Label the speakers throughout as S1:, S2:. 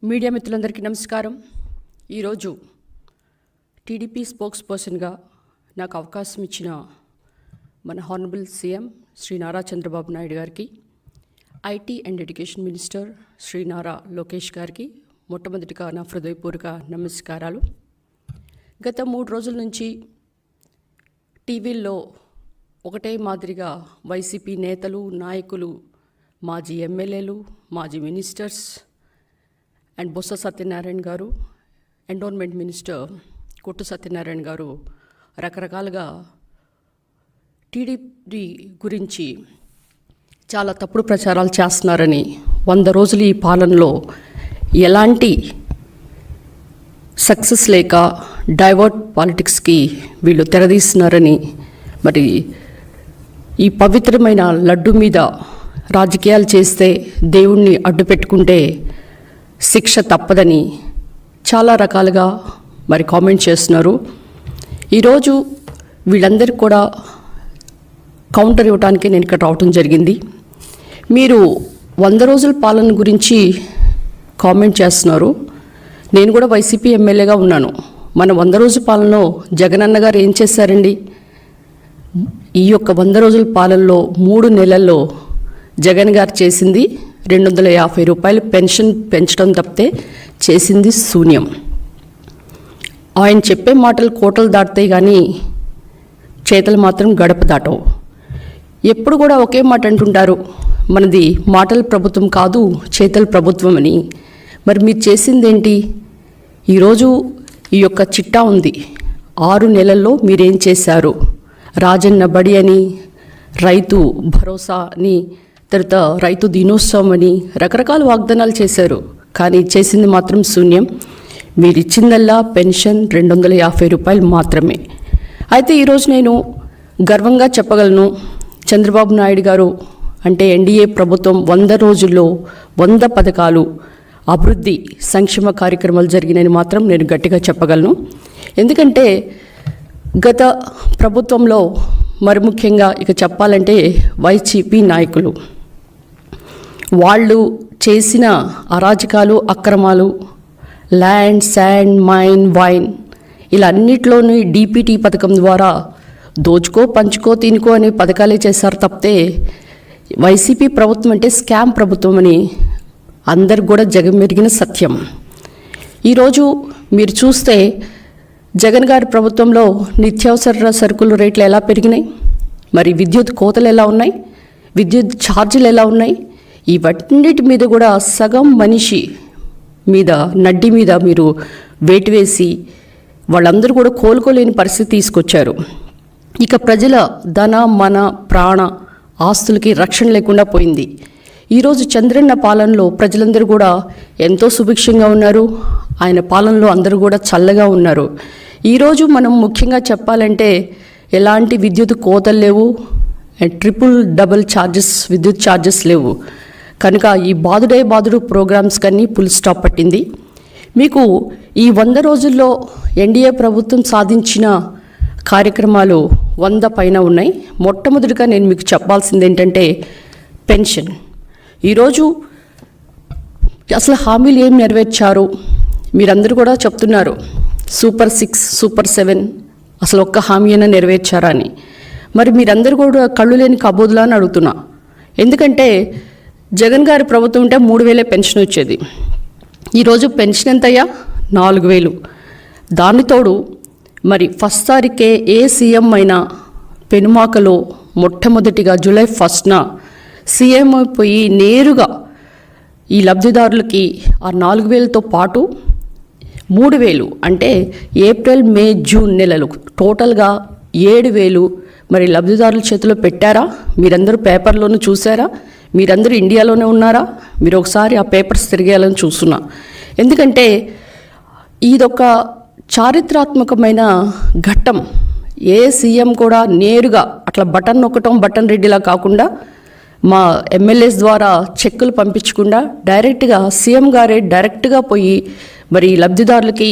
S1: Media మిత్రులందరికీ నమస్కారం. ఈరోజు టీడీపీ స్పోక్స్ పర్సన్గా నాకు అవకాశం ఇచ్చిన మన హానరబుల్ సీఎం శ్రీ నారా చంద్రబాబు నాయుడు గారికి, IT and education minister Shri Nara Lokesh గారికి మొట్టమొదటిగా నా హృదయపూర్వక నమస్కారాలు. గత 3 రోజుల నుంచి టీవీల్లో ఒకటే మాదిరిగా వైసీపీ నేతలు, నాయకులు, మాజీ ఎమ్మెల్యేలు, మాజీ మినిస్టర్స్ అండ్ బొత్స సత్యనారాయణ గారు, ఎండోన్మెంట్ మినిస్టర్ కొట్టు సత్యనారాయణ గారు రకరకాలుగా టీడీపీ గురించి చాలా తప్పుడు ప్రచారాలు చేస్తున్నారని, 100 రోజులు ఈ పాలనలో ఎలాంటి సక్సెస్ లేక డైవర్ట్ పాలిటిక్స్కి వీళ్ళు తెరదీస్తున్నారని, మరి ఈ పవిత్రమైన లడ్డు మీద రాజకీయాలు చేస్తే దేవుణ్ణి అడ్డు పెట్టుకుంటే శిక్ష తప్పదని చాలా రకాలుగా మరి కామెంట్ చేస్తున్నారు. ఈరోజు వీళ్ళందరికీ కూడా కౌంటర్ ఇవ్వడానికి నేను ఇక్కడ రావటం జరిగింది. మీరు 100 రోజుల పాలన గురించి కామెంట్ చేస్తున్నారు. నేను కూడా వైసీపీ ఎమ్మెల్యేగా ఉన్నాను. మన 100 రోజుల పాలనలో జగనన్న గారు ఏం చేశారండి? ఈ యొక్క 100 రోజుల పాలనలో 3 నెలల్లో జగన్ గారు చేసింది 250 రూపాయలు పెన్షన్ పెంచడం తప్పితే చేసింది శూన్యం. ఆయన చెప్పే మాటలు కోటలు దాటుతాయి కానీ చేతలు మాత్రం గడప దాటవు. ఎప్పుడు కూడా ఒకే మాట అంటుంటారు, మనది మాటల ప్రభుత్వం కాదు చేతల ప్రభుత్వం అని. మరి మీరు చేసింది ఏంటి? ఈరోజు ఈ యొక్క చిట్టా ఉంది. 6 నెలల్లో మీరేం చేశారు? రాజన్న బడి అని, రైతు భరోసా అని, తర్వాత రైతు దినోత్సవం అని రకరకాల వాగ్దానాలు చేశారు. కానీ చేసింది మాత్రం శూన్యం. మీరు ఇచ్చిందల్లా పెన్షన్ 250 రూపాయలు మాత్రమే. అయితే ఈరోజు నేను గర్వంగా చెప్పగలను, చంద్రబాబు నాయుడు గారు అంటే ఎన్డీఏ ప్రభుత్వం 100 రోజుల్లో 100 పథకాలు, అభివృద్ధి, సంక్షేమ కార్యక్రమాలు జరిగినని మాత్రం నేను గట్టిగా చెప్పగలను. ఎందుకంటే గత ప్రభుత్వంలో మరి ముఖ్యంగా ఇక చెప్పాలంటే వైసీపీ నాయకులు వాళ్ళు చేసిన అరాజకాలు, అక్రమాలు, ల్యాండ్, శాండ్, మైన్, వైన్ ఇలా అన్నిట్లోనూ డీపీటీ పథకం ద్వారా దోచుకో, పంచుకో, తినుకో అనే పథకాలే చేశారు తప్పితే వైసీపీ ప్రభుత్వం అంటే స్కామ్ ప్రభుత్వం అని అందరికి కూడా జగమెరిగిన సత్యం. ఈరోజు మీరు చూస్తే జగన్ గారి ప్రభుత్వంలో నిత్యావసర సరుకుల రేట్లు ఎలా పెరిగినాయి, మరి విద్యుత్ కోతలు ఎలా ఉన్నాయి, విద్యుత్ ఛార్జీలు ఎలా ఉన్నాయి, ఇవన్నిటి మీద కూడా సగం మనిషి మీద, నడ్డి మీద మీరు వేటు వేసి వాళ్ళందరూ కూడా కోలుకోలేని పరిస్థితి తీసుకొచ్చారు. ఇక ప్రజల ధన, మన, ప్రాణ, ఆస్తులకి రక్షణ లేకుండా పోయింది. ఈరోజు చంద్రన్న పాలనలో ప్రజలందరూ కూడా ఎంతో సుభిక్షంగా ఉన్నారు. ఆయన పాలనలో అందరూ కూడా చల్లగా ఉన్నారు. ఈరోజు మనం ముఖ్యంగా చెప్పాలంటే ఎలాంటి విద్యుత్ కోతలు లేవు, ట్రిపుల్ డబుల్ ఛార్జెస్ విద్యుత్ ఛార్జెస్ లేవు. కనుక ఈ బాదుడే బాదుడు ప్రోగ్రామ్స్ కన్నీ ఫుల్ స్టాప్ పట్టింది. మీకు ఈ 100 రోజుల్లో ఎన్డీఏ ప్రభుత్వం సాధించిన కార్యక్రమాలు 100 పైన ఉన్నాయి. మొట్టమొదటిగా నేను మీకు చెప్పాల్సింది ఏంటంటే పెన్షన్. ఈరోజు అసలు హామీలు ఏం నెరవేర్చారు? మీరందరూ కూడా చెప్తున్నారు సూపర్ 6, సూపర్ 7 అసలు ఒక్క హామీ అయినా నెరవేర్చారా అని. మరి మీరందరూ కూడా కళ్ళు లేని కబోదులా అని అడుగుతున్నా. ఎందుకంటే జగన్ గారి ప్రభుత్వం ఉంటే 3000 పెన్షన్ వచ్చేది. ఈరోజు పెన్షన్ ఎంతయ్యా? 4000. దానితోడు మరి ఫస్ట్ తారీఖే ఏ సీఎం అయినా పెనుమాకలో మొట్టమొదటిగా జూలై 1న సీఎం అయిపోయి నేరుగా ఈ లబ్ధిదారులకి ఆ 4000తో పాటు 3000 అంటే ఏప్రిల్, మే, జూన్ నెలలు టోటల్గా 7000 మరి లబ్ధిదారుల చేతిలో పెట్టారా? మీరందరూ పేపర్లోనూ చూసారా? మీరందరూ ఇండియాలోనే ఉన్నారా? మీరు ఒకసారి ఆ పేపర్స్ తిరిగేయాలని చూస్తున్నా. ఎందుకంటే ఇదొక చారిత్రాత్మకమైన ఘట్టం. ఏ సీఎం కూడా నేరుగా అట్లా బటన్ నొక్కటం, బటన్ రెడ్డిలా కాకుండా మా ఎమ్మెల్యేస్ ద్వారా చెక్కులు పంపించకుండా డైరెక్ట్గా సీఎం గారే డైరెక్ట్గా పోయి మరి లబ్ధిదారులకి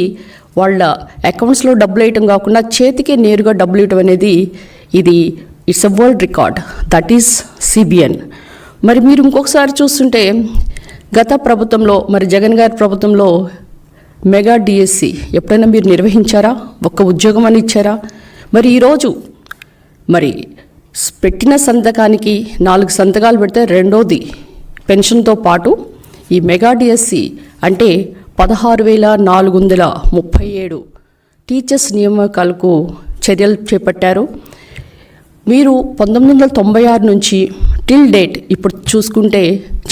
S1: వాళ్ళ అకౌంట్స్లో డబ్బులు వేయటం కాకుండా చేతికే నేరుగా డబ్బులు ఇవ్వటం అనేది ఇది it's a world record. That is CBN. మరి మీరు ఇంకొకసారి చూస్తుంటే గత ప్రభుత్వంలో మరి జగన్ గారి ప్రభుత్వంలో మెగా డిఎస్సి ఎప్పుడైనా మీరు నిర్వహించారా? ఒక్క ఉద్యోగం అని ఇచ్చారా? మరి ఈరోజు మరి పెట్టిన సంతకానికి 4 సంతకాలు పెడితే రెండోది పెన్షన్తో పాటు ఈ మెగా డిఎస్సి అంటే 16,437 టీచర్స్ నియామకాలకు చర్యలు చేపట్టారు. మీరు 1996 నుంచి టిల్ డేట్ ఇప్పుడు చూసుకుంటే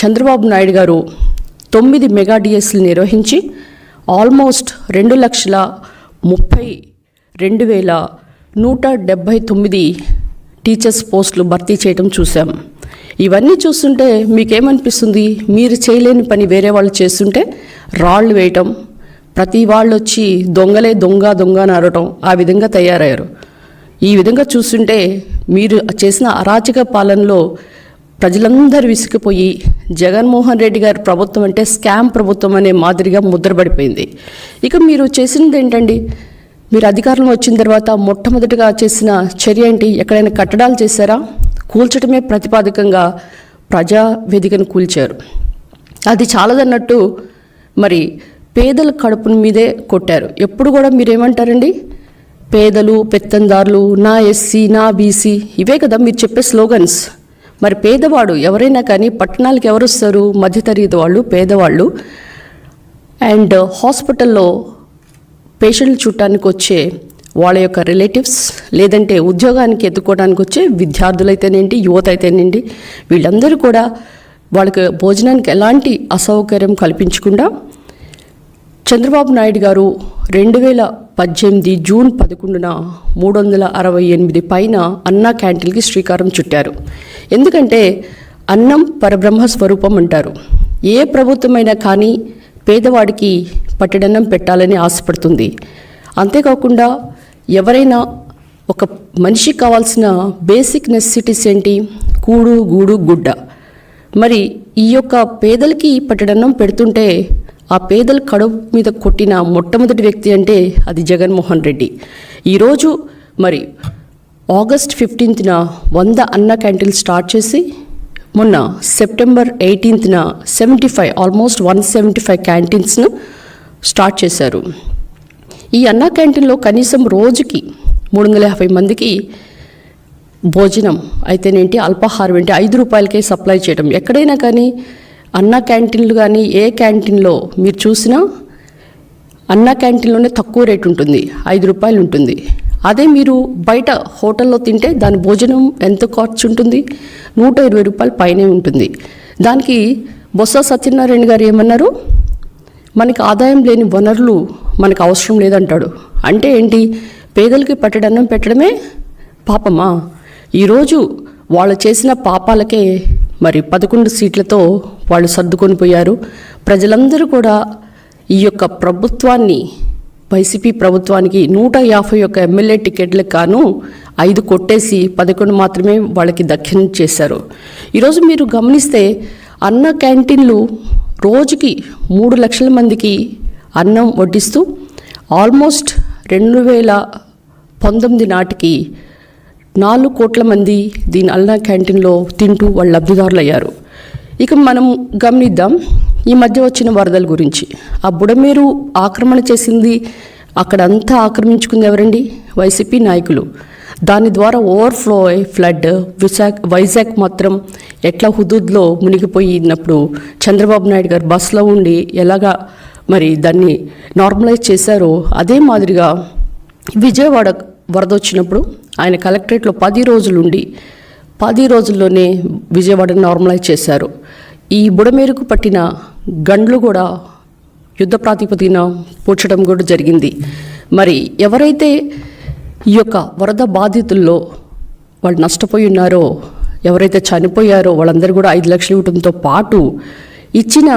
S1: చంద్రబాబు నాయుడు గారు 9 మెగా డిఎస్సీలు నిర్వహించి ఆల్మోస్ట్ 2,32,179 టీచర్స్ పోస్టులు భర్తీ చేయడం చూసాం. ఇవన్నీ చూస్తుంటే మీకేమనిపిస్తుంది? మీరు చేయలేని పని వేరే వాళ్ళు చేస్తుంటే రాళ్ళు వేయటం, ప్రతి వాళ్ళు వచ్చి దొంగలే దొంగ దొంగ అని అరవటం, ఆ విధంగా తయారయ్యారు. ఈ విధంగా చూస్తుంటే మీరు చేసిన అరాచక పాలనలో ప్రజలందరూ విసిగిపోయి జగన్మోహన్ రెడ్డి గారి ప్రభుత్వం అంటే స్కామ్ ప్రభుత్వం అనే మాదిరిగా ముద్రపడిపోయింది. ఇక మీరు చేసినది ఏంటండి? మీరు అధికారంలో వచ్చిన తర్వాత మొట్టమొదటిగా చేసిన చర్య ఏంటి? ఎక్కడైనా కట్టడాలు చేశారా? కూల్చడమే ప్రతిపాదికంగా ప్రజా వేదికను కూల్చారు. అది చాలదన్నట్టు మరి పేదల కడుపుల మీదే కొట్టారు. ఎప్పుడు కూడా మీరేమంటారండి? పేదలు, పెత్తందారులు, నా ఎస్సీ, నా బీసీ, ఇవే కదా మీరు చెప్పే స్లోగన్స్. మరి పేదవాడు ఎవరైనా కానీ పట్టణాలకు ఎవరు వస్తారు? మధ్యతరగతి వాళ్ళు, పేదవాళ్ళు. అండ్ హాస్పిటల్లో పేషెంట్లు చూడటానికి వచ్చే వాళ్ళ యొక్క రిలేటివ్స్, లేదంటే ఉద్యోగానికి ఎత్తుకోవడానికి వచ్చే విద్యార్థులైతేనేంటి, యువత అయితేనేంటి, వీళ్ళందరూ కూడా వాళ్ళకి భోజనానికి ఎలాంటి అసౌకర్యం కల్పించకుండా చంద్రబాబు నాయుడు గారు 2018 జూన్ 11న 368 పైన అన్నా క్యాంటీన్కి శ్రీకారం చుట్టారు. ఎందుకంటే అన్నం పరబ్రహ్మ స్వరూపం అంటారు. ఏ ప్రభుత్వమైనా కానీ పేదవాడికి పట్టెడన్నం పెట్టాలని ఆశపడుతుంది. అంతేకాకుండా ఎవరైనా ఒక మనిషికి కావాల్సిన బేసిక్ నెసెసిటీస్ ఏంటి? కూడు, గూడు, గుడ్డ. మరి ఈ యొక్క పేదలకి పట్టెడన్నం పెడుతుంటే ఆ పేదల కడుపు మీద కొట్టిన మొట్టమొదటి వ్యక్తి అంటే అది జగన్మోహన్ రెడ్డి. ఈరోజు మరి ఆగస్ట్ 15న 100 అన్న క్యాంటీన్లు స్టార్ట్ చేసి మొన్న సెప్టెంబర్ 18న 75 ఆల్మోస్ట్ 175 క్యాంటీన్స్ను స్టార్ట్ చేశారు. ఈ అన్నా క్యాంటీన్లో కనీసం రోజుకి 350 మందికి భోజనం అయితేనేంటి, అల్పాహారం ఏంటి 5 రూపాయలకే సప్లై చేయడం. ఎక్కడైనా కానీ అన్నా క్యాంటీన్లు కానీ ఏ క్యాంటీన్లో మీరు చూసినా అన్నా క్యాంటీన్లోనే తక్కువ రేటు ఉంటుంది, 5 రూపాయలు ఉంటుంది. అదే మీరు బయట హోటల్లో తింటే దాని భోజనం ఎంత ఖర్చు ఉంటుంది? 120 రూపాయలు పైనే ఉంటుంది. దానికి బొత్స సత్యనారాయణ గారు ఏమన్నారు? మనకి ఆదాయం లేని వనరులు మనకు అవసరం లేదంటాడు. అంటే ఏంటి? పేదలకి పట్టెడన్నం పెట్టడమే పాపమా? ఈరోజు వాళ్ళు చేసిన పాపాలకే మరి 11 సీట్లతో వాళ్ళు సర్దుకొని పోయారు. ప్రజలందరూ కూడా ఈ యొక్క ప్రభుత్వాన్ని, వైసీపీ ప్రభుత్వానికి 151 ఎమ్మెల్యే టికెట్లకు గాను 5 కొట్టేసి 11 మాత్రమే వాళ్ళకి దక్కిన చేశారు. ఈరోజు మీరు గమనిస్తే అన్న క్యాంటీన్లు రోజుకి 3 లక్షల మందికి అన్నం వడ్డిస్తూ ఆల్మోస్ట్ 2019 నాటికి 4 కోట్ల మంది దీని అన్నా క్యాంటీన్లో తింటూ వాళ్ళు లబ్ధిదారులు అయ్యారు. ఇక మనం గమనిద్దాం ఈ మధ్య వచ్చిన వరదల గురించి. ఆ బుడమేరు ఆక్రమణ చేసింది, అక్కడంతా ఆక్రమించుకుంది ఎవరండి? వైసీపీ నాయకులు. దాని ద్వారా ఓవర్ఫ్లో అయ్యి ఫ్లడ్ వైజాగ్ మాత్రం ఎట్లా హుదూద్లో మునిగిపోయినప్పుడు చంద్రబాబు నాయుడు గారు బస్సులో ఉండి ఎలాగా మరి దాన్ని నార్మలైజ్ చేశారో అదే మాదిరిగా విజయవాడ వరద వచ్చినప్పుడు ఆయన కలెక్టరేట్లో 10 రోజులుండి 10 రోజుల్లోనే విజయవాడని నార్మలైజ్ చేశారు. ఈ బుడమేరుకు పట్టిన గండ్లు కూడా యుద్ధ ప్రాతిపదికన పూడ్చడం కూడా జరిగింది. మరి ఎవరైతే ఈ యొక్క వరద బాధితుల్లో వాళ్ళు నష్టపోయి ఉన్నారో, ఎవరైతే చనిపోయారో వాళ్ళందరూ కూడా 5 లక్షలు ఇవ్వడంతో పాటు ఇచ్చిన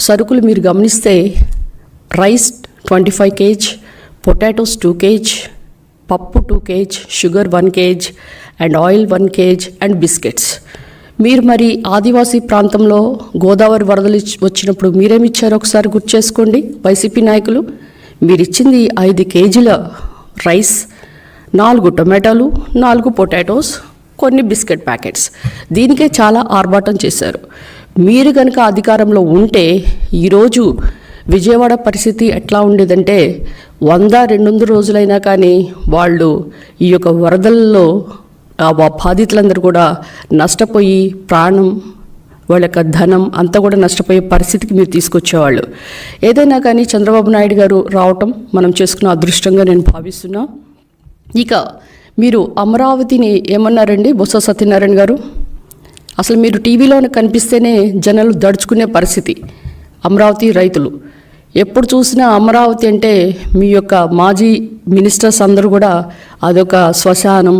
S1: సరుకులు మీరు గమనిస్తే రైస్ 25 kg, పొటాటోస్ 2 kg, పప్పు 2 kg, sugar 1 kg and oil 1 kg and biscuits. మీరు మరి ఆదివాసీ ప్రాంతంలో గోదావరి వరదలు వచ్చినప్పుడు మీరేమిచ్చారో ఒకసారి గుర్తు చేసుకోండి. వైసీపీ నాయకులు మీరు ఇచ్చింది 5 కేజీల రైస్, 4 టొమాటోలు, 4 పొటాటోస్, కొన్ని బిస్కెట్ ప్యాకెట్స్. దీనికే చాలా ఆర్భాటం చేశారు. మీరు కనుక అధికారంలో ఉంటే ఈరోజు విజయవాడ పరిస్థితి ఎట్లా ఉండేదంటే 100-200 రోజులైనా కానీ వాళ్ళు ఈ యొక్క వరదల్లో బాధితులందరూ కూడా నష్టపోయి ప్రాణం, వాళ్ళ యొక్క ధనం అంతా కూడా నష్టపోయే పరిస్థితికి మీరు తీసుకొచ్చేవాళ్ళు. ఏదైనా కానీ చంద్రబాబు నాయుడు గారు రావటం మనం చేసుకున్న అదృష్టంగా నేను భావిస్తున్నా. ఇక మీరు అమరావతిని ఏమన్నారండి బొత్స సత్యనారాయణ గారు? అసలు మీరు టీవీలోనే కనిపిస్తేనే జనాలు దడుచుకునే పరిస్థితి. అమరావతి రైతులు ఎప్పుడు చూసినా అమరావతి అంటే మీ యొక్క మాజీ మినిస్టర్స్ అందరూ కూడా అదొక శ్మశానం,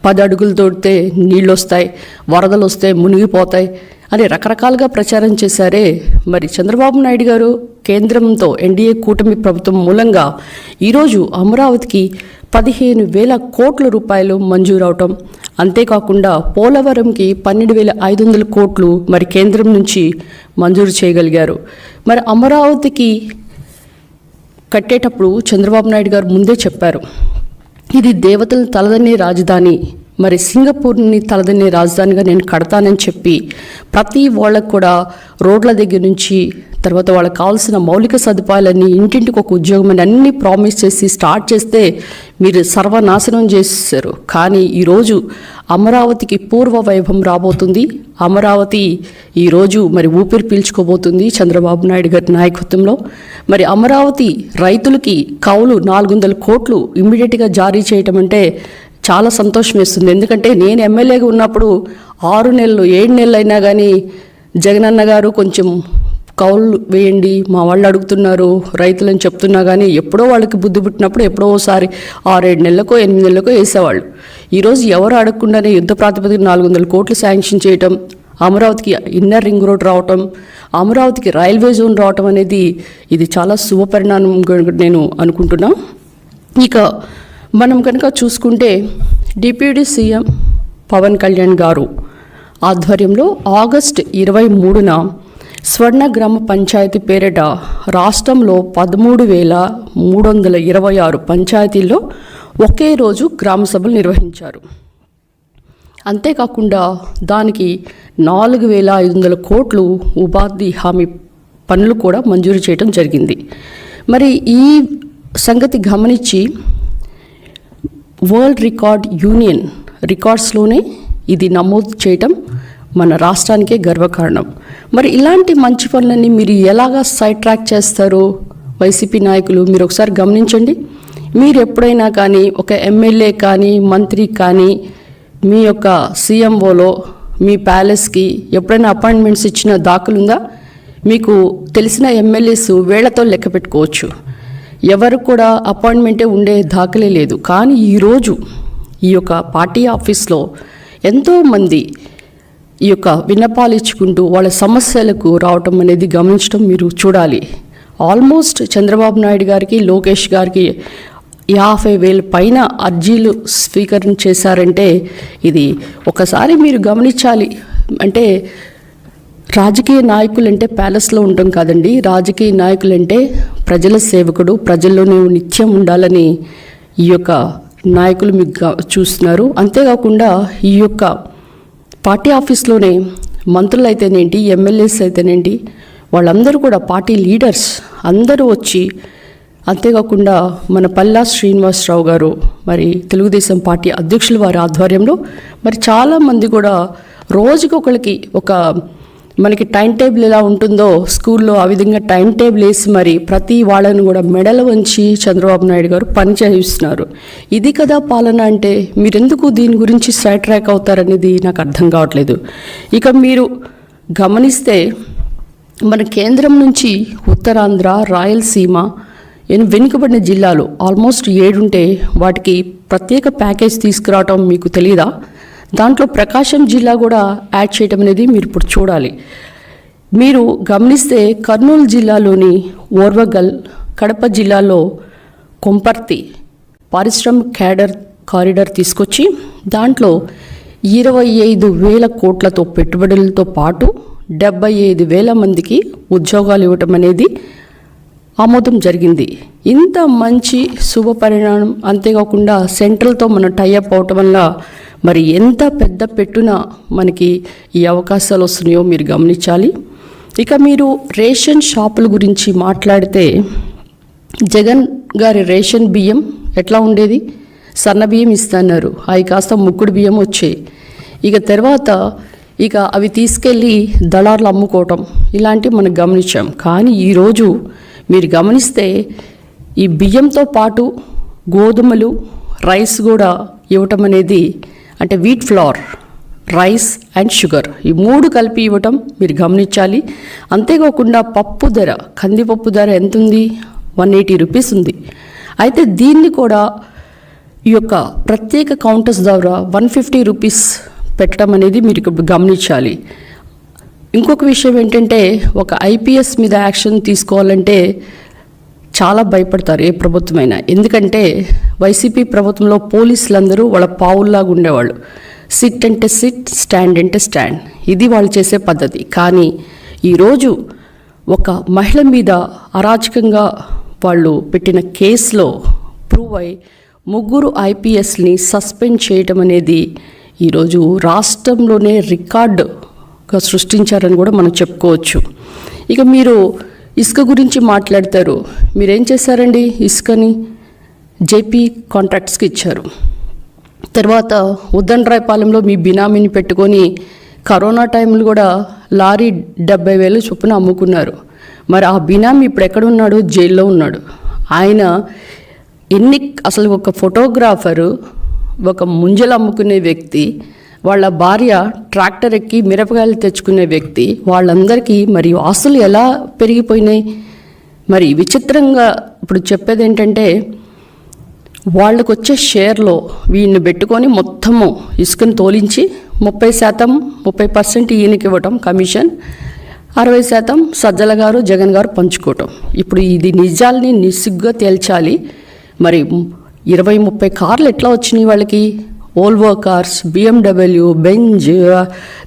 S1: 10 అడుగులు తోడితే నీళ్ళు వస్తాయి, వరదలు వస్తే మునిగిపోతాయి అని రకరకాలుగా ప్రచారం చేశారే. మరి చంద్రబాబు నాయుడు గారు కేంద్రంతో ఎన్డీఏ కూటమి ప్రభుత్వం మూలంగా ఈరోజు అమరావతికి 15,000 కోట్ల రూపాయలు మంజూరవటం, అంతేకాకుండా పోలవరంకి 12,500 కోట్లు మరి కేంద్రం నుంచి మంజూరు చేయగలిగారు. మరి అమరావతికి కట్టేటప్పుడు చంద్రబాబు నాయుడు గారు ముందే చెప్పారు, ఇది దేవతలను తలదన్నే రాజధాని, మరి సింగపూర్ని తలదన్నే రాజధానిగా నేను కడతానని చెప్పి ప్రతి వాళ్ళకు కూడా రోడ్ల దగ్గర నుంచి తర్వాత వాళ్ళకి కావాల్సిన మౌలిక సదుపాయాలన్నీ, ఇంటింటికి ఒక ఉద్యోగం అని అన్నీ ప్రామిస్ చేసి స్టార్ట్ చేస్తే మీరు సర్వనాశనం చేశారు. కానీ ఈరోజు అమరావతికి పూర్వ వైభవం రాబోతుంది. అమరావతి ఈరోజు మరి ఊపిరి పీల్చుకోబోతుంది చంద్రబాబు నాయుడు గారి నాయకత్వంలో. మరి అమరావతి రైతులకి కౌలు 400 కోట్లు ఇమ్మీడియట్గా జారీ చేయటం అంటే చాలా సంతోషం వేస్తుంది. ఎందుకంటే నేను ఎమ్మెల్యేగా ఉన్నప్పుడు 6 నెలలు 7 నెలలు అయినా కానీ జగనన్న గారు కొంచెం కౌలు వేయండి మా వాళ్ళు అడుగుతున్నారు రైతులని చెప్తున్నా కానీ ఎప్పుడో వాళ్ళకి బుద్ధి పుట్టినప్పుడు ఎప్పుడో ఒకసారి 6-7 నెలలకో 8 నెలలకో వేసేవాళ్ళు. ఈరోజు ఎవరు అడగకుండానే యుద్ధ ప్రాతిపదికన 400 కోట్లు శాంక్షన్ చేయటం, అమరావతికి ఇన్నర్ రింగ్ రోడ్ రావటం, అమరావతికి రైల్వే జోన్ రావటం అనేది ఇది చాలా శుభపరిణామంగా నేను అనుకుంటున్నా. ఇక మనం కనుక చూసుకుంటే డిప్యూటీ సీఎం పవన్ కళ్యాణ్ గారు ఆధ్వర్యంలో ఆగస్టు 23న స్వర్ణ గ్రామ పంచాయతీ పేరిట రాష్ట్రంలో 13,326 పంచాయతీల్లో ఒకే రోజు గ్రామ సభలు నిర్వహించారు. అంతేకాకుండా దానికి 4,500 కోట్లు ఉపాధి హామీ పనులు కూడా మంజూరు చేయడం జరిగింది. మరి ఈ సంగతి గమనించి వరల్డ్ రికార్డ్ యూనియన్ రికార్డ్స్లోనే ఇది నమోదు చేయటం మన రాష్ట్రానికే గర్వకారణం. మరి ఇలాంటి మంచి పనులన్నీ మీరు ఎలాగా సైడ్ ట్రాక్ చేస్తారు వైసీపీ నాయకులు? మీరు ఒకసారి గమనించండి. మీరు ఎప్పుడైనా కానీ ఒక ఎమ్మెల్యే కానీ మంత్రి కానీ మీ యొక్క సీఎంఓలో మీ ప్యాలెస్కి ఎప్పుడైనా అపాయింట్మెంట్స్ ఇచ్చిన దాఖలుందా? మీకు తెలిసిన ఎమ్మెల్యేస్ వేళ్లతో లెక్క పెట్టుకోవచ్చు. ఎవరు కూడా అపాయింట్మెంటే ఉండే దాఖలే లేదు. కానీ ఈరోజు ఈ యొక్క పార్టీ ఆఫీస్లో ఎంతోమంది ఈ యొక్క విన్నపాలు ఇచ్చుకుంటూ వాళ్ళ సమస్యలకు రావటం అనేది గమనించడం మీరు చూడాలి. ఆల్మోస్ట్ చంద్రబాబు నాయుడు గారికి, లోకేష్ గారికి 50,000 పైన అర్జీలు స్వీకరణ చేశారంటే ఇది ఒకసారి మీరు గమనించాలి. అంటే రాజకీయ నాయకులంటే ప్యాలెస్లో ఉండటం కాదండి. రాజకీయ నాయకులంటే ప్రజల సేవకుడు, ప్రజల్లోనే నిత్యం ఉండాలని ఈ యొక్క నాయకులు మీకు చూస్తున్నారు. అంతేకాకుండా ఈ యొక్క పార్టీ ఆఫీస్లోనే మంత్రులు అయితేనేంటి, ఎమ్మెల్యేస్ అయితేనేంటి, వాళ్ళందరూ కూడా పార్టీ లీడర్స్ అందరూ వచ్చి, అంతేకాకుండా మన పల్లా శ్రీనివాసరావు గారు మరి తెలుగుదేశం పార్టీ అధ్యక్షుల వారి ఆధ్వర్యంలో మరి చాలామంది కూడా రోజుకొకరికి ఒక మనకి టైం టేబుల్ ఎలా ఉంటుందో స్కూల్లో ఆ విధంగా టైం టేబుల్ వేసి మరి ప్రతి వాళ్ళని కూడా మెడలు వంచి చంద్రబాబు నాయుడు గారు పని చేయిస్తున్నారు. ఇది కదా పాలన అంటే? మీరెందుకు దీని గురించి సైడ్ ట్రాక్ అవుతారనేది నాకు అర్థం కావట్లేదు. ఇక మీరు గమనిస్తే మన కేంద్రం నుంచి ఉత్తరాంధ్ర, రాయలసీమ వెనుకబడిన జిల్లాలు ఆల్మోస్ట్ 7 ఉంటే వాటికి ప్రత్యేక ప్యాకేజ్ తీసుకురావటం మీకు తెలీదా? దాంట్లో ప్రకాశం జిల్లా కూడా యాడ్ చేయటం అనేది మీరు ఇప్పుడు చూడాలి. మీరు గమనిస్తే కర్నూలు జిల్లాలోని ఓర్వగల్, కడప జిల్లాలో కొంపర్తి పారిశ్రామిక కారిడార్ తీసుకొచ్చి దాంట్లో 25,000 కోట్లతో పెట్టుబడులతో పాటు 75,000 మందికి ఉద్యోగాలు ఇవ్వటం అనేది ఆమోదం జరిగింది. ఇంత మంచి శుభ పరిణామం, అంతేకాకుండా సెంట్రల్తో మనం టైఅప్ అవటం వల్ల మరి ఎంత పెద్ద పెట్టున మనకి ఈ అవకాశాలు వస్తున్నాయో మీరు గమనించాలి. ఇక మీరు రేషన్ షాపుల గురించి మాట్లాడితే, జగన్ గారి రేషన్ బియ్యం ఎట్లా ఉండేది? సన్న బియ్యం ఇస్తున్నారు, అవి కాస్త ముక్కుడు బియ్యం వచ్చాయి. ఇక తర్వాత అవి తీసుకెళ్ళి దళారులు అమ్ముకోవటం ఇలాంటివి మనం గమనించాం. కానీ ఈరోజు మీరు గమనిస్తే ఈ బియ్యంతో పాటు గోధుమలు, రైస్ కూడా ఇవ్వటం అనేది, అంటే wheat flour, rice and sugar, ఈ 3 కలిపి ఇవ్వటం మీరు గమనించాలి. అంతేకాకుండా పప్పు ధర, కందిపప్పు ధర ఎంత ఉంది? 180 రూపీస్ ఉంది. అయితే దీన్ని కూడా ఈ యొక్క ప్రత్యేక కౌంటర్స్ ద్వారా 150 రూపీస్ పెట్టడం అనేది మీరు గమనించాలి. ఇంకొక విషయం ఏంటంటే, ఒక ఐపీఎస్ మీద యాక్షన్ తీసుకోవాలంటే చాలా భయపడతారు ఏ ప్రభుత్వమైనా. ఎందుకంటే వైసీపీ ప్రభుత్వంలో పోలీసులందరూ వాళ్ళ పావుల్లాగా ఉండేవాళ్ళు. సిట్ అంటే సిట్, స్టాండ్ అంటే స్టాండ్, ఇది వాళ్ళు చేసే పద్ధతి. కానీ ఈరోజు ఒక మహిళ మీద అరాచకంగా వాళ్ళు పెట్టిన కేసులో ప్రూవ్ అయి 3 ఐపీఎస్ని సస్పెండ్ చేయటం అనేది ఈరోజు రాష్ట్రంలోనే రికార్డుగా సృష్టించారని కూడా మనం చెప్పుకోవచ్చు. ఇక మీరు ఇసుక గురించి మాట్లాడతారు. మీరేం చేశారండి? ఇసుకని జేపీ కాంట్రాక్ట్స్కి ఇచ్చారు. తర్వాత ఉద్దండరాయపాలెంలో మీ బినామీని పెట్టుకొని కరోనా టైంలో కూడా లారీ 70,000 చొప్పున అమ్ముకున్నారు. మరి ఆ బినామీ ఇప్పుడు ఎక్కడున్నాడు? జైల్లో ఉన్నాడు. ఆయన అసలు ఒక ఫోటోగ్రాఫరు, ఒక ముంజలు అమ్ముకునే వ్యక్తి, వాళ్ళ భార్య ట్రాక్టర్ ఎక్కి మిరపకాయలు తెచ్చుకునే వ్యక్తి, వాళ్ళందరికీ మరి ఆస్తులు ఎలా పెరిగిపోయినాయి? మరి విచిత్రంగా ఇప్పుడు చెప్పేది ఏంటంటే, వాళ్ళకు వచ్చే షేర్లో వీళ్ళని పెట్టుకొని మొత్తము ఇసుకను తోలించి 30% ఈయనకి ఇవ్వటం కమిషన్, 60% సజ్జల గారు, జగన్ గారు పంచుకోవటం. ఇప్పుడు ఇది నిజాల్ని నిస్సిగ్గుగా తేల్చాలి. మరి 20-30 కార్లు ఎట్లా వచ్చినాయి వాళ్ళకి? ఓల్వో కార్స్, BMW, బెంజ్,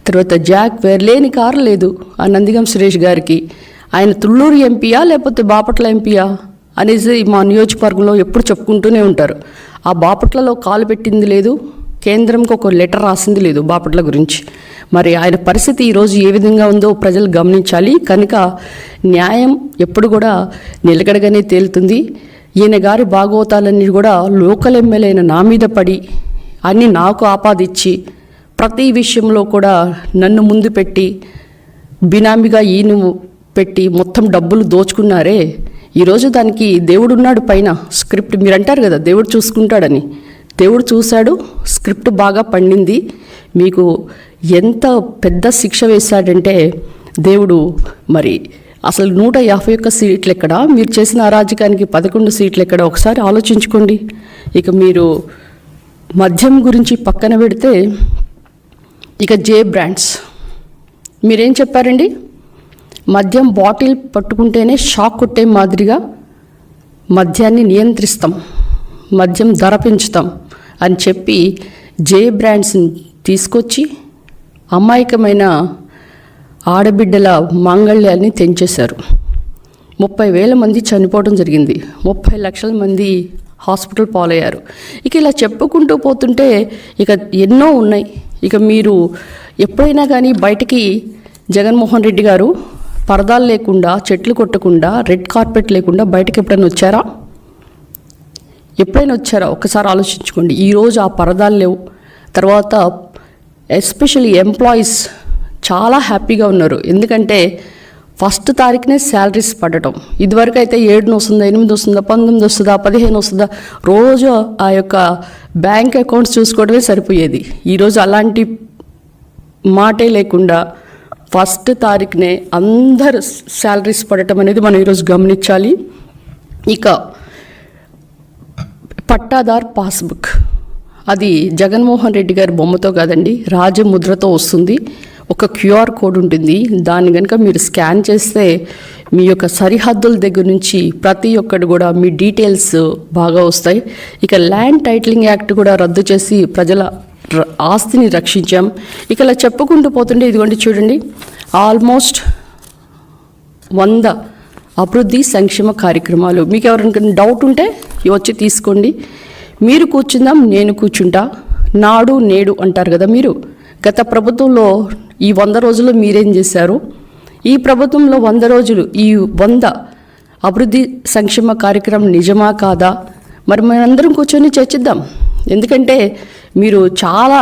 S1: తర్వాత జాక్వేర్, లేని కారు లేదు ఆ నందిగం సురేష్ గారికి. ఆయన తుళ్ళూరు ఎంపీయా లేకపోతే బాపట్ల ఎంపీయా అనేసి మా నియోజకవర్గంలో ఎప్పుడు చెప్పుకుంటూనే ఉంటారు. ఆ బాపట్లలో కాలు పెట్టింది లేదు, కేంద్రంకి ఒక లెటర్ రాసింది లేదు బాపట్ల గురించి. మరి ఆయన పరిస్థితి ఈరోజు ఏ విధంగా ఉందో ప్రజలు గమనించాలి. కనుక న్యాయం ఎప్పుడు కూడా నిలకడగానే తేలుతుంది. ఈయన గారి భాగవతాలన్నీ కూడా లోకల్ ఎమ్మెల్యే అయిన నా మీద పడి అన్నీ నాకు ఆపాదించి ప్రతి విషయంలో కూడా నన్ను ముందు పెట్టి బినామీగా ఈయన పెట్టి మొత్తం డబ్బులు దోచుకున్నారే. ఈరోజు దానికి దేవుడున్నాడు పైన. స్క్రిప్ట్ మీరు అంటారు కదా దేవుడు చూసుకుంటాడని, దేవుడు చూశాడు, స్క్రిప్ట్ బాగా పండింది. మీకు ఎంత పెద్ద శిక్ష వేశాడంటే దేవుడు, మరి అసలు 151 సీట్లు ఎక్కడ? మీరు చేసిన అరాజకానికి 11 సీట్లు ఎక్కడ? ఒకసారి ఆలోచించుకోండి. ఇక మీరు మద్యం గురించి పక్కన పెడితే, ఇక జే బ్రాండ్స్ మీరేం చెప్పారండి? మద్యం బాటిల్ పట్టుకుంటేనే షాక్ కొట్టే మాదిరిగా మద్యాన్ని నియంత్రిస్తాం, మద్యం ధర పెంచుతాం అని చెప్పి జే బ్రాండ్స్ని తీసుకొచ్చి అమాయకమైన ఆడబిడ్డల మాంగళ్యాన్ని తెంచేశారు. 30,000 మంది చనిపోవడం జరిగింది, 30 లక్షల మంది హాస్పిటల్ పాలయ్యారు. ఇక ఇలా చెప్పుకుంటూ పోతుంటే ఇక ఎన్నో ఉన్నాయి. ఇక మీరు ఎప్పుడైనా కానీ బయటికి జగన్మోహన్ రెడ్డి గారు పరదాలు లేకుండా, చెట్లు కొట్టకుండా, రెడ్ కార్పెట్ లేకుండా బయటకు ఎప్పుడైనా వచ్చారా? ఎప్పుడైనా వచ్చారా? ఒకసారి ఆలోచించుకోండి. ఈరోజు ఆ పరదాలు లేవు. తర్వాత ఎస్పెషల్లీ ఎంప్లాయీస్ చాలా హ్యాపీగా ఉన్నారు. ఎందుకంటే 1 తారీఖునే శాలరీస్ పడటం. ఇదివరకు అయితే 7 వస్తుందా, 8 వస్తుందా, 19 వస్తుందా, 15 వస్తుందా, రోజు ఆ యొక్క బ్యాంక్ అకౌంట్స్ చూసుకోవడమే సరిపోయేది. ఈరోజు అలాంటి మాటే లేకుండా 1 తారీఖునే అందరు శాలరీస్ పడటం అనేది మనం ఈరోజు గమనించాలి. ఇక పట్టాదార్ పాస్బుక్, అది జగన్మోహన్ రెడ్డి గారి బొమ్మతో కాదండి, రాజముద్రతో వస్తుంది. ఒక క్యూఆర్ కోడ్ ఉంటుంది. దాన్ని కనుక మీరు స్కాన్ చేస్తే మీ యొక్క సరిహద్దుల దగ్గర నుంచి ప్రతి ఒక్కటి కూడా మీ డీటెయిల్స్ బాగా వస్తాయి. ఇక ల్యాండ్ టైటిలింగ్ యాక్ట్ కూడా రద్దు చేసి ప్రజల ఆస్తిని రక్షించాం. ఇక ఇలా చెప్పుకుంటూ పోతుంటే ఇదిగోండి చూడండి, ఆల్మోస్ట్ 100 అభివృద్ధి సంక్షేమ కార్యక్రమాలు. మీకు ఎవరికైనా డౌట్ ఉంటే వచ్చి తీసుకోండి. మీరు కూర్చుందాం, నేను కూర్చుంటా, నాడు నేడు అంటారు కదా మీరు. గత ప్రభుత్వంలో ఈ 100 రోజులు మీరేం చేశారు? ఈ ప్రభుత్వంలో 100 రోజులు ఈ 100 అభివృద్ధి సంక్షేమ కార్యక్రమం నిజమా కాదా? మరి మనందరం కూర్చొని చర్చిద్దాం. ఎందుకంటే మీరు చాలా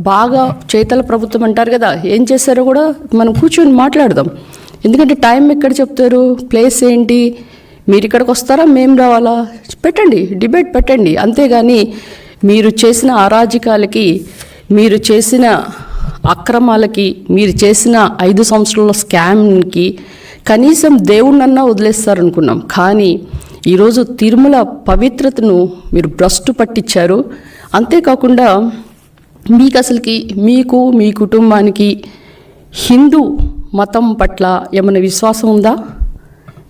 S1: బాగా చేతల ప్రభుత్వం అంటారు కదా, ఏం చేశారో కూడా మనం కూర్చొని మాట్లాడదాం. ఎందుకంటే టైం ఎక్కడ చెప్తారు, ప్లేస్ ఏంటి, మీరు ఇక్కడికి వస్తారా, మేము రావాలా, పెట్టండి, డిబేట్ పెట్టండి. అంతేగాని మీరు చేసిన అరాజకాలకి, మీరు చేసిన అక్రమాలకి, మీరు చేసిన 5 సంవత్సరాల స్కామ్కి కనీసం దేవుణ్ణన్నా వదిలేస్తారనుకున్నాం. కానీ ఈరోజు తిరుమల పవిత్రతను మీరు భ్రష్టు పట్టించారు. అంతేకాకుండా మీకు అసలుకి, మీకు మీ కుటుంబానికి హిందూ మతం పట్ల ఏమైనా విశ్వాసం ఉందా?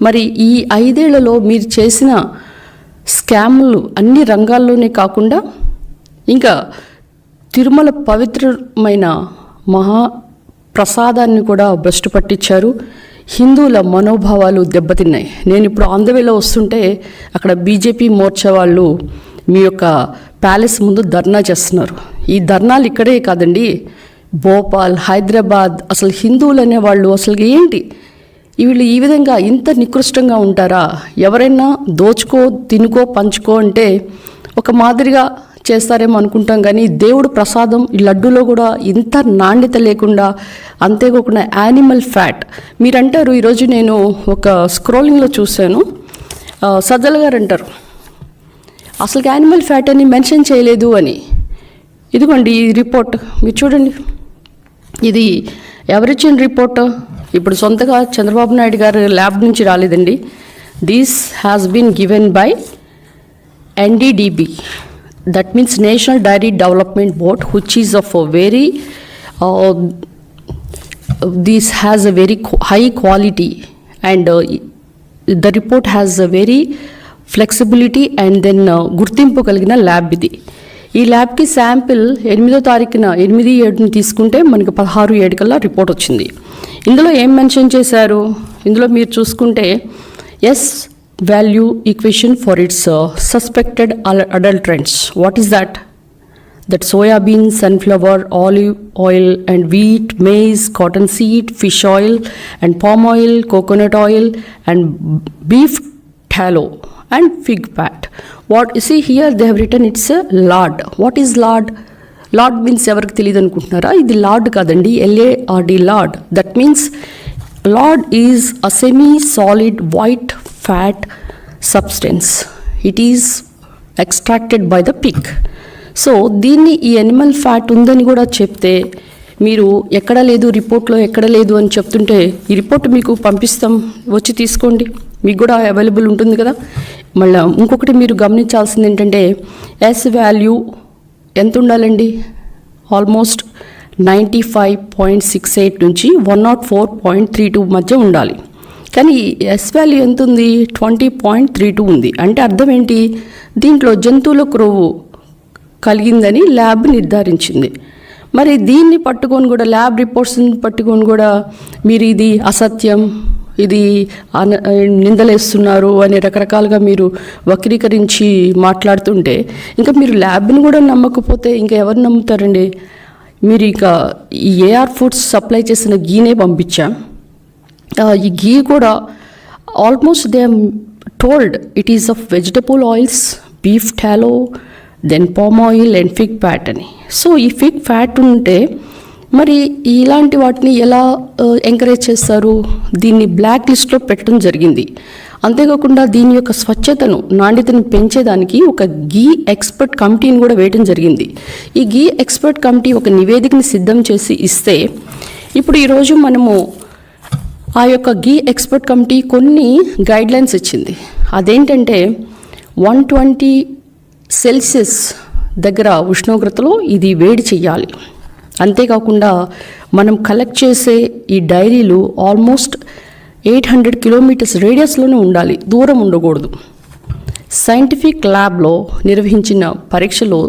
S1: మరి ఈ 5 ఏళ్లలో మీరు చేసిన స్కామ్లు అన్ని రంగాల్లోనే కాకుండా ఇంకా తిరుమల పవిత్రమైన మహాప్రసాదాన్ని కూడా భ్రష్టు పట్టించారు. హిందువుల మనోభావాలు దెబ్బతిన్నాయి. నేను ఇప్పుడు ఆంధ్రవేలో వస్తుంటే అక్కడ బీజేపీ మోర్చా వాళ్ళు మీ యొక్క ప్యాలెస్ ముందు ధర్నా చేస్తున్నారు. ఈ ధర్నాలు ఇక్కడే కాదండి, భోపాల్, హైదరాబాద్. అసలు హిందువులు అనేవాళ్ళు అసలు ఏంటి, వీళ్ళు ఈ విధంగా ఇంత నికృష్టంగా ఉంటారా? ఎవరైనా దోచుకో, తినుకో, పంచుకో అంటే ఒక మాదిరిగా చేస్తారేమో అనుకుంటాం. కానీ దేవుడు ప్రసాదం ఈ లడ్డూలో కూడా ఇంత నాణ్యత లేకుండా, అంతేకాకుండా యానిమల్ ఫ్యాట్. మీరంటారు, ఈరోజు నేను ఒక స్క్రోలింగ్లో చూశాను, సజ్జల గారు అంటారు అసలు యానిమల్ ఫ్యాట్ అని మెన్షన్ చేయలేదు అని. ఇదిగోండి ఈ రిపోర్ట్ మీరు చూడండి. ఇది ఎవరిచ్చిన రిపోర్ట్? ఇప్పుడు సొంతగా చంద్రబాబు నాయుడు గారు ల్యాబ్ నుంచి రాలేదండి. This has been given by NDDB, that means National Dairy Development Board, which is of a very this has a very high quality, and the report has a very flexibility and then గుర్తింపు కలిగిన lab ఇది. ఈ ల్యాబ్కి sample 8వ తారీఖున 8/7 తీసుకుంటే మనకి 16/7 కల్లా రిపోర్ట్ వచ్చింది. ఇందులో ఏం మెన్షన్ చేశారు? ఇందులో మీరు చూసుకుంటే yes value equation for its suspected adulterants. What is that? That soya bean, sunflower, olive oil and wheat, maize, cottonseed, fish oil and palm oil, coconut oil and beef tallow and fig fat. What you see here, they have written it's a lard. What is lard? Lard means ఎవరికి తెలియదు అనుకుంటున్నారా? ఇది lord కాదండి, LARD, lord. That means lard is a semi-solid white fat substance. It is extracted by the pig. So దీన్ని ఈ animal fat ఉందని కూడా చెప్తే మీరు ఎక్కడ లేదు, రిపోర్ట్లో ఎక్కడ లేదు అని చెప్తుంటే ఈ రిపోర్ట్ మీకు పంపిస్తాం, వచ్చి తీసుకోండి, మీకు కూడా అవైలబుల్ ఉంటుంది కదా. మళ్ళీ ఇంకొకటి మీరు గమనించాల్సింది ఏంటంటే ఎస్ వాల్యూ ఎంత ఉండాలండి? ఆల్మోస్ట్ 95.68 నుంచి 104.32 మధ్య ఉండాలి. కానీ ఎస్ వాల్యూ ఎంత ఉంది? 20.32 ఉంది. అంటే అర్థం ఏంటి? దీంట్లో జంతువుల క్రొవ్వు కలిగిందని ల్యాబ్ నిర్ధారించింది. మరి దీన్ని పట్టుకొని కూడా, ల్యాబ్ రిపోర్ట్స్ని పట్టుకొని కూడా మీరు ఇది అసత్యం, ఇది నిందలేస్తున్నారు అని రకరకాలుగా మీరు వక్రీకరించి మాట్లాడుతుంటే ఇంకా మీరు ల్యాబ్ని కూడా నమ్మకపోతే ఇంకా ఎవరు నమ్ముతారండి? మీరు ఇక ఈ AR ఫుడ్స్ సప్లై చేసిన గీనే పంపించాం. ఈ గీ కూడా almost they told it is of vegetable oils, beef tallow, then palm oil and fig fat అని. సో ఈ ఫిగ్ ఫ్యాట్ ఉంటే మరి ఇలాంటి వాటిని ఎలా ఎంకరేజ్ చేస్తారు? దీన్ని బ్లాక్ లిస్ట్లో పెట్టడం జరిగింది. అంతేకాకుండా దీని యొక్క స్వచ్ఛతను, నాణ్యతను పెంచేదానికి ఒక గీ ఎక్స్పర్ట్ కమిటీని కూడా వేయడం జరిగింది. ఈ గీ ఎక్స్పర్ట్ కమిటీ ఒక నివేదికని సిద్ధం చేసి ఇస్తే, ఇప్పుడు ఈరోజు మనము ఆ యొక్క గీ ఎక్స్పర్ట్ కమిటీ కొన్ని గైడ్లైన్స్ ఇచ్చింది. అదేంటంటే 120 సెల్సియస్ దగ్గర ఉష్ణోగ్రతలో ఇది వేడి చెయ్యాలి. అంతేకాకుండా మనం కలెక్ట్ చేసే ఈ డైరీలు ఆల్మోస్ట్ 800 కిలోమీటర్స్ రేడియస్లోనే ఉండాలి, దూరం ఉండకూడదు. సైంటిఫిక్ ల్యాబ్లో నిర్వహించిన పరీక్షలో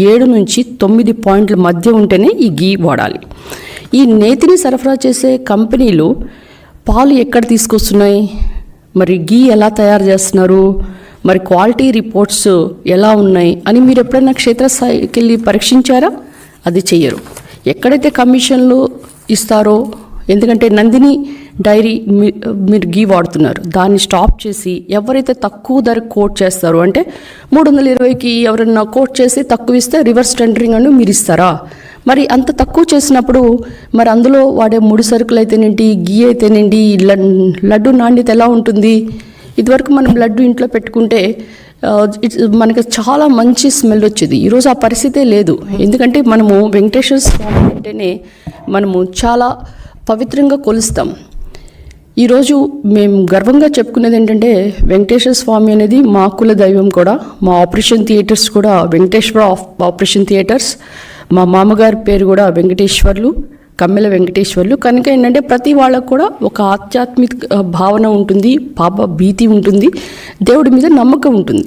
S1: 7 నుంచి 9 పాయింట్ల మధ్య ఉంటేనే ఈ గీ వాడాలి. ఈ నేతిని సరఫరా చేసే కంపెనీలు పాలు ఎక్కడ తీసుకొస్తున్నాయి? మరి గీ ఎలా తయారు చేస్తున్నారు, మరి క్వాలిటీ రిపోర్ట్స్ ఎలా ఉన్నాయి అని మీరు ఎప్పుడైనా క్షేత్రస్థాయికి వెళ్ళి పరీక్షించారా? అది చెయ్యరు. ఎక్కడైతే కమిషన్లు ఇస్తారో, ఎందుకంటే నందిని డైరీ మీరు గీ వాడుతున్నారు, దాన్ని స్టాప్ చేసి ఎవరైతే తక్కువ ధర కోట్ చేస్తారో, అంటే 320కి ఎవరైనా కోట్ చేసి తక్కువ ఇస్తే రివర్స్ టెండరింగ్ అని మీరు ఇస్తారా? మరి అంత తక్కువ చేసినప్పుడు మరి అందులో వాడే ముడి సరుకులు అయితేనేంటి, గీ అయితేనేంటి, లడ్డు నాణ్యత ఎలా ఉంటుంది? ఇదివరకు మనం లడ్డు ఇంట్లో పెట్టుకుంటే మనకి చాలా మంచి స్మెల్ వచ్చేది. ఈరోజు ఆ పరిస్థితే లేదు. ఎందుకంటే మనము వెంకటేశ్వర స్వామి అంటేనే మనము చాలా పవిత్రంగా కొలుస్తాం. ఈరోజు మేము గర్వంగా చెప్పుకునేది ఏంటంటే వెంకటేశ్వర స్వామి అనేది మా కుల దైవం కూడా. మా ఆపరేషన్ థియేటర్స్ కూడా వెంకటేశ్వర ఆపరేషన్ థియేటర్స్. మా మామగారి పేరు కూడా వెంకటేశ్వర్లు, కమ్మెల వెంకటేశ్వర్లు. కనుక ఏంటంటే ప్రతి వాళ్ళకు కూడా ఒక ఆధ్యాత్మిక భావన ఉంటుంది, పాప భీతి ఉంటుంది, దేవుడి మీద నమ్మకం ఉంటుంది.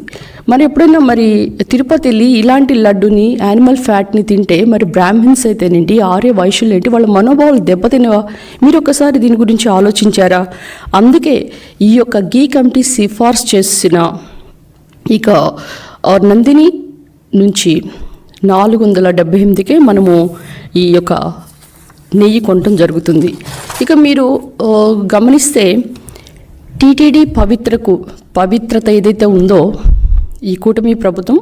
S1: మరి ఎప్పుడైనా మరి తిరుపతి వెళ్ళి ఇలాంటి లడ్డుని, యానిమల్ ఫ్యాట్ని తింటే మరి బ్రాహ్మిన్స్ అయితేనేంటి, ఆర్య వైశ్యులు ఏంటి, వాళ్ళ మనోభావాలు దెబ్బతినవా? మీరు ఒకసారి దీని గురించి ఆలోచించారా? అందుకే ఈ యొక్క గీ కమిటీ సిఫార్సు చేసిన ఇక నందిని నుంచి 478కే మనము ఈ యొక్క నెయ్యి కొనటం జరుగుతుంది. ఇక మీరు గమనిస్తే టీటీడీ పవిత్రత ఏదైతే ఉందో ఈ కూటమి ప్రభుత్వం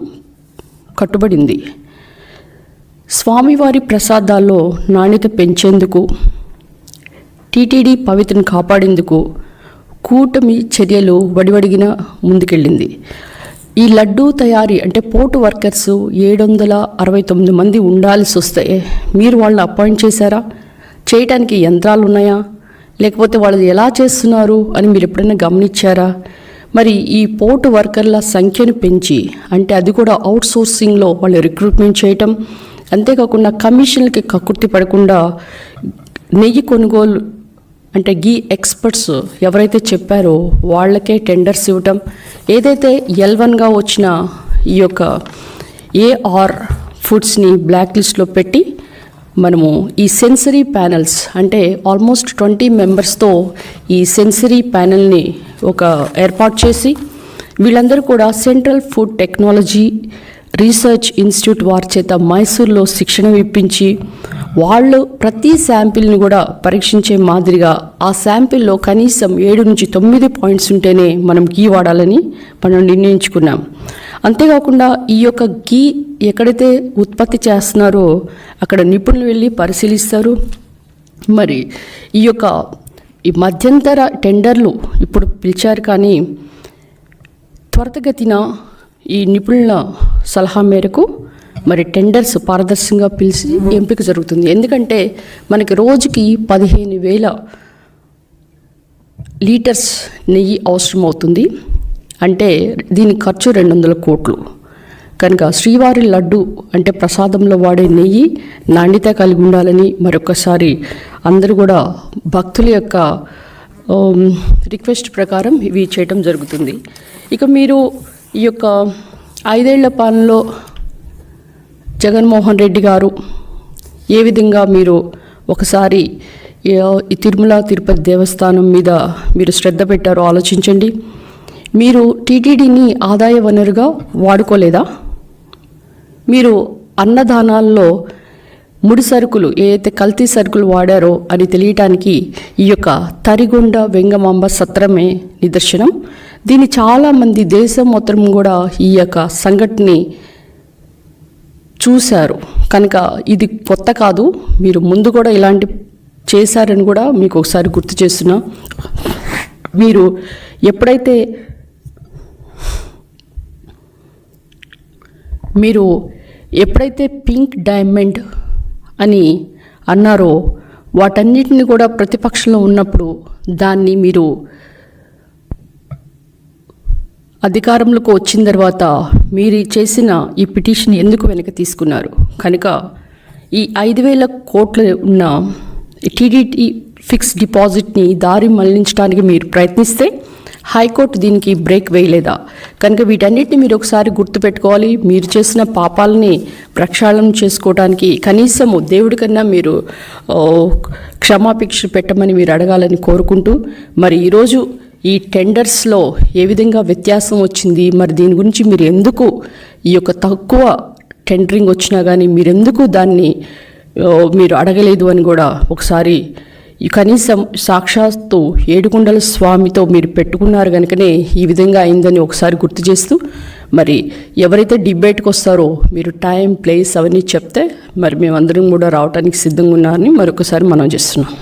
S1: కట్టుబడింది. స్వామివారి ప్రసాదాల్లో నాణ్యత పెంచేందుకు, టీటీడీ పవిత్రను కాపాడేందుకు కూటమి చర్యలు వడివడిగిన ముందుకెళ్ళింది. ఈ లడ్డూ తయారీ అంటే పోర్టు వర్కర్స్ 769 మంది ఉండాల్సి వస్తే మీరు వాళ్ళని అపాయింట్ చేశారా? చేయటానికి యంత్రాలు ఉన్నాయా? లేకపోతే వాళ్ళు ఎలా చేస్తున్నారు అని మీరు ఎప్పుడైనా గమనించారా? మరి ఈ పోర్టు వర్కర్ల సంఖ్యను పెంచి, అంటే అది కూడా అవుట్ సోర్సింగ్లో వాళ్ళు రిక్రూట్మెంట్ చేయటం, అంతేకాకుండా కమిషన్లకి కక్కుర్తి పడకుండా నెయ్యి కొనుగోలు అంటే గీ ఎక్స్పర్ట్స్ ఎవరైతే చెప్పారో వాళ్ళకే టెండర్స్ ఇవ్వటం, ఏదైతే L1గా వచ్చిన ఈ యొక్క AR ఫుడ్స్ని బ్లాక్ లిస్ట్లో పెట్టి మనము ఈ సెన్సరీ ప్యానెల్స్ అంటే ఆల్మోస్ట్ 20 మెంబర్స్తో ఈ సెన్సరీ ప్యానెల్ని ఒక ఏర్పాటు చేసి వీళ్ళందరూ కూడా central food technology research institute వారి చేత మైసూర్లో శిక్షణ ఇప్పించి వాళ్ళు ప్రతి శాంపిల్ని కూడా పరీక్షించే మాదిరిగా ఆ శాంపిల్లో కనీసం 7 నుంచి 9 పాయింట్స్ ఉంటేనే మనం గీ వాడాలని మనం నిర్ణయించుకున్నాం. అంతేకాకుండా ఈ యొక్క గీ ఎక్కడైతే ఉత్పత్తి చేస్తున్నారో అక్కడ నిపుణులు వెళ్ళి పరిశీలిస్తారు. మరి ఈ యొక్క ఈ మధ్యంతర టెండర్లు ఇప్పుడు పిలిచారు, కానీ త్వరితగతిన ఈ నిపుణుల సలహా మేరకు మరి టెండర్స్ పారదర్శకంగా పిలిచి ఎంపిక జరుగుతుంది. ఎందుకంటే మనకి రోజుకి 15,000 లీటర్స్ నెయ్యి అవసరం అవుతుంది. అంటే దీని ఖర్చు 200 కోట్లు. కనుక శ్రీవారి లడ్డు అంటే ప్రసాదంలో వాడే నెయ్యి నాణ్యత కలిగి ఉండాలని మరొకసారి అందరూ కూడా భక్తుల యొక్క రిక్వెస్ట్ ప్రకారం ఇవి చేయటం జరుగుతుంది. ఇక మీరు ఈ యొక్క 5 ఏళ్ల పాలనలో జగన్మోహన్ రెడ్డి గారు ఏ విధంగా మీరు ఒకసారి ఈ తిరుమల తిరుపతి దేవస్థానం మీద మీరు శ్రద్ధ పెట్టారో ఆలోచించండి. మీరు టీటీడీని ఆదాయ వనరుగా వాడుకోలేదా? మీరు అన్నదానాల్లో ముడి సరుకులు ఏదైతే కల్తీ సరుకులు వాడారో అని తెలియటానికి ఈ యొక్క తరిగొండ వెంగమాంబ సత్రమే నిదర్శనం. దీన్ని చాలామంది దేశం మొత్తం కూడా ఈ యొక్క సంఘటనని చూశారు. కనుక ఇది కొత్త కాదు, మీరు ముందు కూడా ఇలాంటి చేశారని కూడా మీకు ఒకసారి గుర్తు చేస్తున్నా. మీరు ఎప్పుడైతే పింక్ డైమండ్ అని అన్నారో వాటన్నిటిని కూడా ప్రతిపక్షంలో ఉన్నప్పుడు దాన్ని మీరు అధికారంలోకి వచ్చిన తర్వాత మీరు చేసిన ఈ పిటిషన్ ఎందుకు వెనక్కి తీసుకున్నారు? కనుక ఈ 5,000 కోట్లు ఉన్న టీడీటీ ఫిక్స్డ్ డిపాజిట్ని దారి మళ్లించడానికి మీరు ప్రయత్నిస్తే హైకోర్టు దీనికి బ్రేక్ వేయలేదా? కనుక వీటన్నిటిని మీరు ఒకసారి గుర్తుపెట్టుకోవాలి. మీరు చేసిన పాపాలని ప్రక్షాళన చేసుకోవడానికి కనీసము దేవుడి కన్నా మీరు క్షమాభిక్ష పెట్టమని మీరు అడగాలని కోరుకుంటూ, మరి ఈరోజు ఈ టెండర్స్లో ఏ విధంగా వ్యత్యాసం వచ్చింది, మరి దీని గురించి మీరు ఎందుకు ఈ యొక్క తక్కువ టెండరింగ్ వచ్చినా కానీ మీరెందుకు దాన్ని మీరు అడగలేదు అని కూడా ఒకసారి కనీసం సాక్షాత్తు ఏడుకొండల స్వామితో మీరు పెట్టుకున్నారు కనుకనే ఈ విధంగా అయిందని ఒకసారి గుర్తు చేస్తూ, మరి ఎవరైతే డిబేట్కి వస్తారో మీరు టైం ప్లేస్ అవన్నీ చెప్తే మరి మేమందరం కూడా రావడానికి సిద్ధంగా ఉన్నారని మరొకసారి మనం చేస్తున్నాం.